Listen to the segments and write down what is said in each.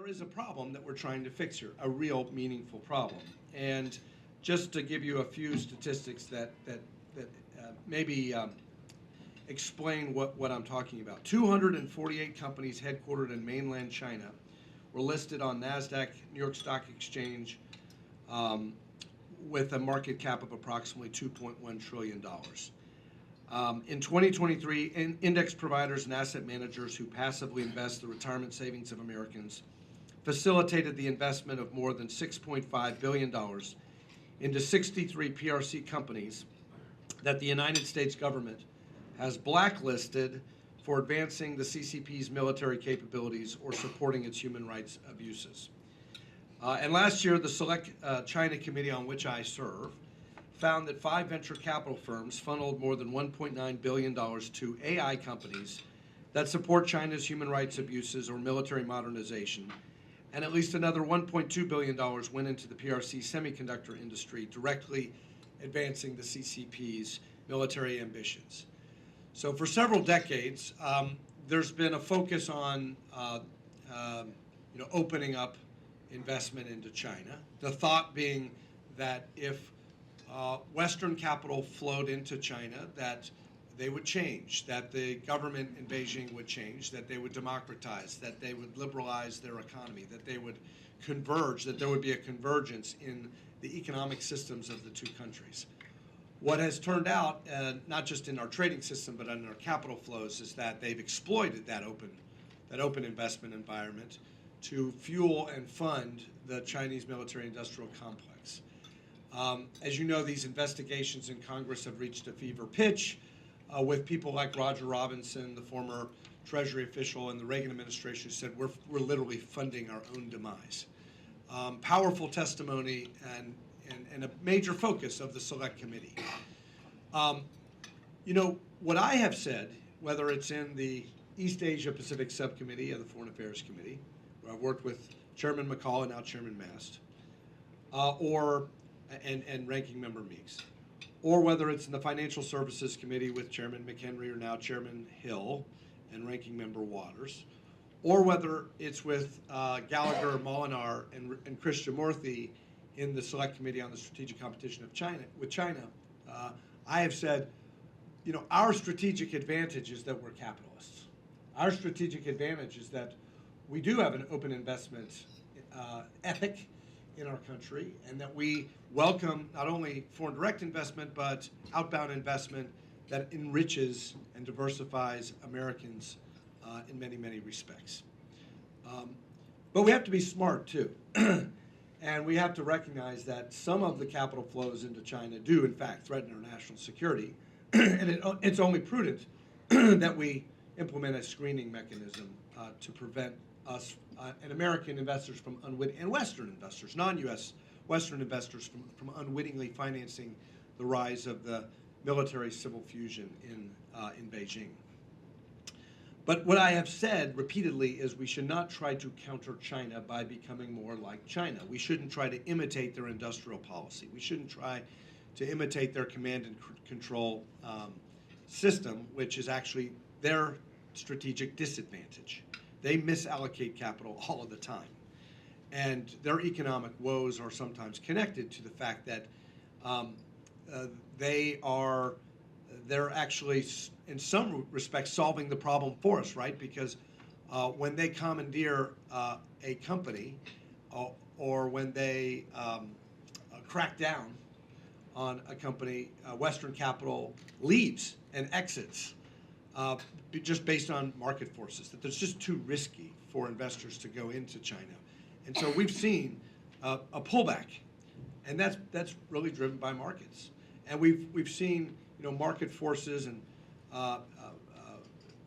there is a problem that we're trying to fix here, a real meaningful problem. And just to give you a few statistics that maybe explain what I'm talking about. 248 companies headquartered in mainland China were listed on NASDAQ, New York Stock Exchange, with a market cap of approximately $2.1 trillion. In 2023, index providers and asset managers who passively invest the retirement savings of Americans facilitated the investment of more than $6.5 billion into 63 PRC companies that the United States government has blacklisted for advancing the CCP's military capabilities or supporting its human rights abuses. And last year, the Select China Committee, on which I serve, found that 5 venture capital firms funneled more than $1.9 billion to AI companies that support China's human rights abuses or military modernization, and at least another $1.2 billion went into the PRC semiconductor industry, directly advancing the CCP's military ambitions. So for several decades, there's been a focus on opening up investment into China. The thought being that if Western capital flowed into China, that they would change, that the government in Beijing would change, that they would democratize, that they would liberalize their economy, that they would converge, that there would be a convergence in the economic systems of the two countries. What has turned out, not just in our trading system, but in our capital flows, is that they've exploited that open investment environment to fuel and fund the Chinese military-industrial complex. As you know, these investigations in Congress have reached a fever pitch with people like Roger Robinson, the former Treasury official in the Reagan administration, who said, we're literally funding our own demise. Powerful testimony and a major focus of the Select Committee. What I have said, whether it's in the East Asia Pacific Subcommittee of the Foreign Affairs Committee, where I've worked with Chairman McCall and now Chairman Mast, and Ranking Member Meeks, or whether it's in the Financial Services Committee with Chairman McHenry or now Chairman Hill and Ranking Member Waters, or whether it's with Gallagher, Molinar, and Krishnamurthy in the Select Committee on the Strategic Competition of China, I have said, our strategic advantage is that we're capitalists. Our strategic advantage is that we do have an open investment ethic in our country, and that we welcome not only foreign direct investment, but outbound investment that enriches and diversifies Americans in many, many respects. But we have to be smart, too. And we have to recognize that some of the capital flows into China do, in fact, threaten our national security. And it's only prudent that we implement a screening mechanism to prevent us and American investors from and Western investors, non-U.S. Western investors from unwittingly financing the rise of the military-civil fusion in Beijing. But what I have said repeatedly is we should not try to counter China by becoming more like China. We shouldn't try to imitate their industrial policy. We shouldn't try to imitate their command and control system, which is actually their strategic disadvantage. They misallocate capital all of the time. And their economic woes are sometimes connected to the fact that they're actually, in some respects, solving the problem for us, right? Because when they commandeer a company or when they crack down on a company, Western capital leaves and exits just based on market forces, that it's just too risky for investors to go into China. And so we've seen a pullback, and that's really driven by markets. And we've seen market forces and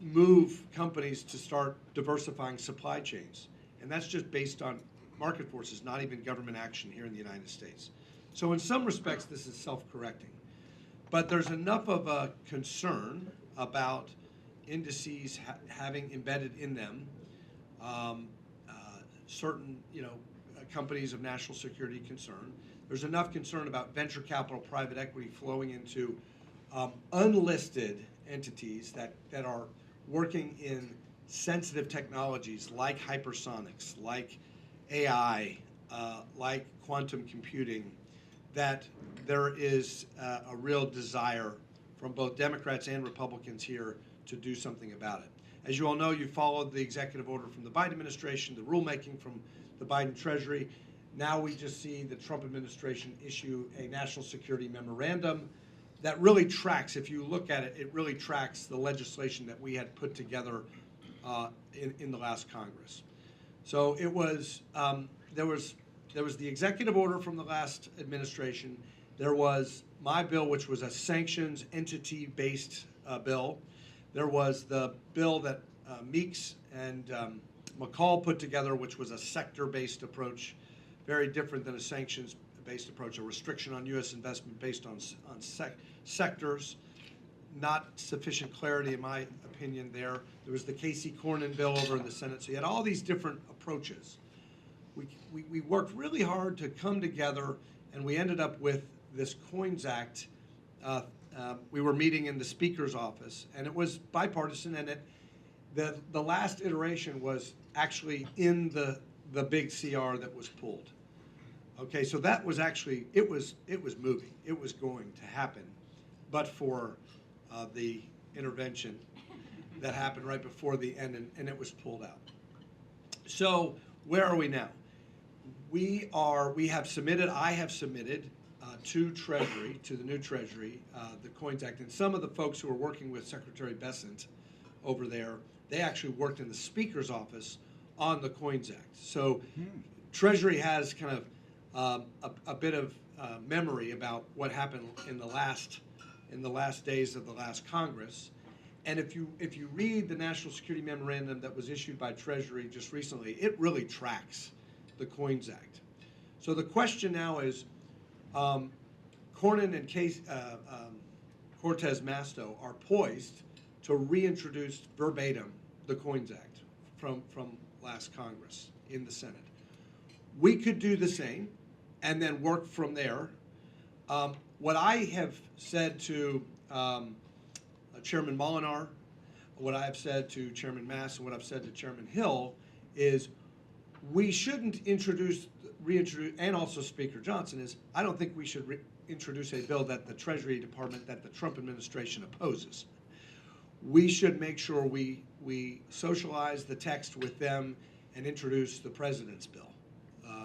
move companies to start diversifying supply chains, and that's just based on market forces, not even government action here in the United States. So in some respects, this is self-correcting, but there's enough of a concern about indices having embedded in them certain companies of national security concern. There's enough concern about venture capital, private equity flowing into unlisted entities that are working in sensitive technologies like hypersonics, like AI, like quantum computing, that there is a real desire from both Democrats and Republicans here to do something about it. As you all know, you followed the executive order from the Biden administration, the rulemaking from the Biden Treasury. Now we just see the Trump administration issue a national security memorandum that really tracks, if you look at it, it really tracks the legislation that we had put together in the last Congress. So it was, there was the executive order from the last administration. There was my bill, which was a sanctions entity-based bill. There was the bill that Meeks and McCall put together, which was a sector-based approach, very different than a sanctions-based approach, a restriction on U.S. investment based on sectors. Not sufficient clarity, in my opinion, there. There was the Casey Cornyn bill over in the Senate. So you had all these different approaches. We worked really hard to come together, and we ended up with this Coins Act. We were meeting in the Speaker's office, and it was bipartisan, and the last iteration was actually in the big CR that was pulled. Okay, so that was actually, it was moving. It was going to happen, but for the intervention that happened right before the end, and it was pulled out. So where are we now? I have submitted to Treasury, to the new Treasury, the Coins Act, and some of the folks who are working with Secretary Bessent over there, they actually worked in the Speaker's office on the Coins Act. So Treasury has kind of a bit of memory about what happened in the last days of the last Congress. And if you read the National Security Memorandum that was issued by Treasury just recently, it really tracks the Coins Act. So the question now is, Cornyn and Cortez Masto are poised to reintroduce verbatim the Coins Act from last Congress in the Senate. We could do the same and then work from there. What I have said to Chairman Molinar, what I have said to Chairman Mass, and what I've said to Chairman Hill is we shouldn't reintroduce, and also Speaker Johnson, is I don't think we should introduce a bill that the Treasury Department, that the Trump administration opposes. We should make sure we socialize the text with them and introduce the President's bill,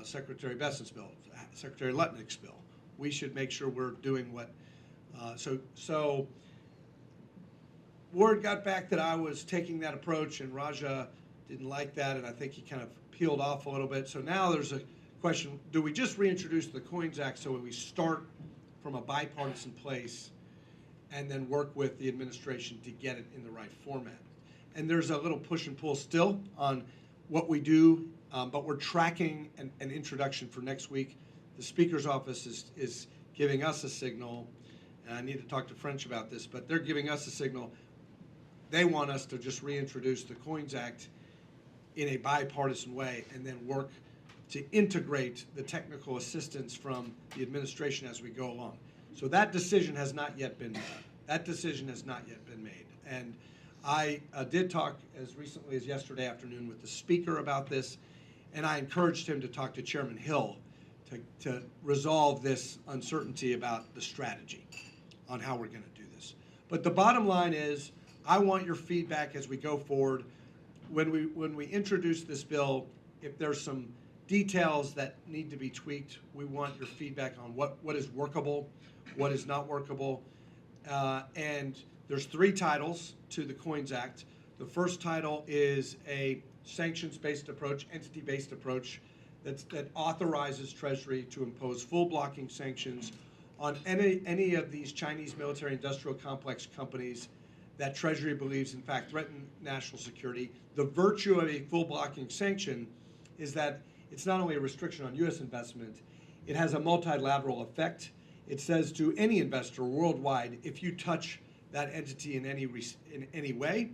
Secretary Bessent's bill, Secretary Lutnick's bill. We should make sure we're doing what, so word got back that I was taking that approach, and Raja didn't like that, and I think he kind of peeled off a little bit. So now there's a question, do we just reintroduce the Coins Act so we start from a bipartisan place and then work with the administration to get it in the right format? And there's a little push and pull still on what we do, but we're tracking an introduction for next week. The Speaker's office is giving us a signal, and I need to talk to French about this, but they're giving us a signal. They want us to just reintroduce the Coins Act in a bipartisan way and then work to integrate the technical assistance from the administration as we go along. So that decision has not yet been made. That decision has not yet been made. And I did talk as recently as yesterday afternoon with the Speaker about this, and I encouraged him to talk to Chairman Hill to resolve this uncertainty about the strategy on how we're going to do this. But the bottom line is, I want your feedback as we go forward. When we introduce this bill, if there's some details that need to be tweaked, we want your feedback on what is workable, what is not workable. And there's 3 titles to the Coins Act. The first title is a sanctions-based approach, entity-based approach that authorizes Treasury to impose full blocking sanctions on any of these Chinese military-industrial complex companies that Treasury believes, in fact, threaten national security. The virtue of a full blocking sanction is that it's not only a restriction on U.S. investment, it has a multilateral effect. It says to any investor worldwide, if you touch that entity in any way,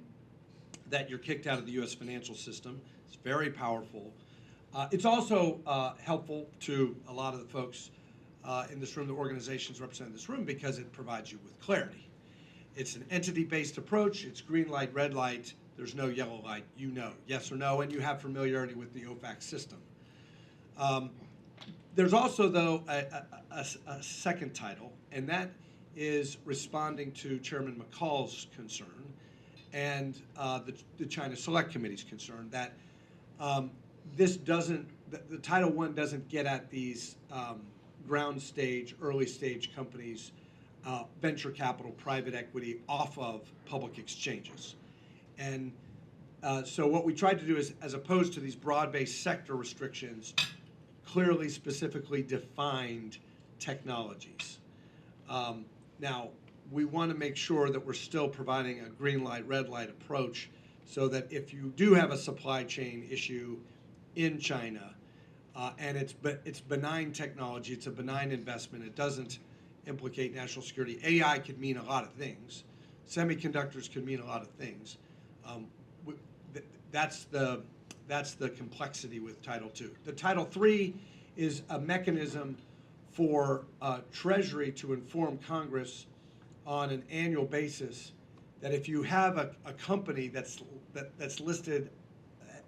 that you're kicked out of the U.S. financial system. It's very powerful. It's also helpful to a lot of the folks in this room, the organizations represented in this room, because it provides you with clarity. It's an entity-based approach. It's green light, red light. there's no yellow light, you know, yes or no, and you have familiarity with the OFAC system. There's also, though, a second title, and that is responding to Chairman McCall's concern and the China Select Committee's concern that this doesn't, the Title I doesn't get at these ground stage, early stage companies, venture capital, private equity off of public exchanges. And so what we tried to do is, as opposed to these broad-based sector restrictions, clearly, specifically defined technologies. Now, we want to make sure that we're still providing a green light, red light approach so that if you do have a supply chain issue in China, and it's benign technology, it's a benign investment, it doesn't implicate national security. AI could mean a lot of things. Semiconductors could mean a lot of things. That's the complexity with Title II. The Title III is a mechanism for Treasury to inform Congress on an annual basis that if you have a company that's listed,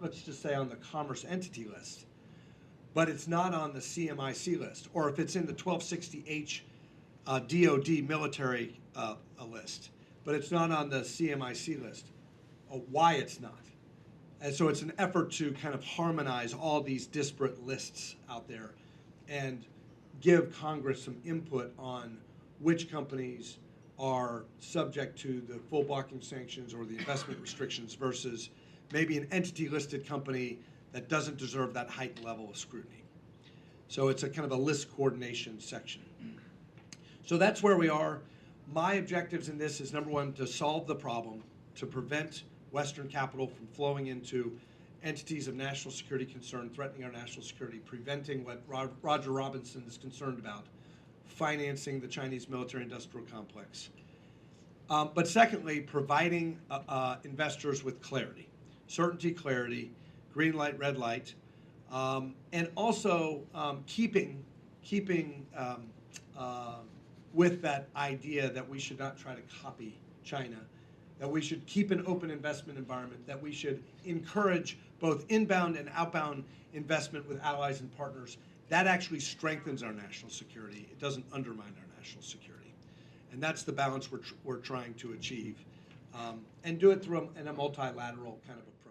let's just say on the Commerce Entity List, but it's not on the CMIC list, or if it's in the 1260H DOD military list, but it's not on the CMIC list, why it's not. And so it's an effort to kind of harmonize all these disparate lists out there and give Congress some input on which companies are subject to the full blocking sanctions or the investment restrictions versus maybe an entity listed company that doesn't deserve that heightened level of scrutiny. So it's a kind of a list coordination section. So that's where we are. My objectives in this is, number one, to solve the problem, to prevent Western capital from flowing into entities of national security concern, threatening our national security, preventing what Roger Robinson is concerned about, financing the Chinese military-industrial complex. But secondly, providing investors with clarity, certainty, clarity, green light, red light, and also keeping with that idea that we should not try to copy China, that we should keep an open investment environment, that we should encourage both inbound and outbound investment with allies and partners. That actually strengthens our national security. It doesn't undermine our national security. And that's the balance we're trying to achieve, and do it through in a multilateral kind of approach.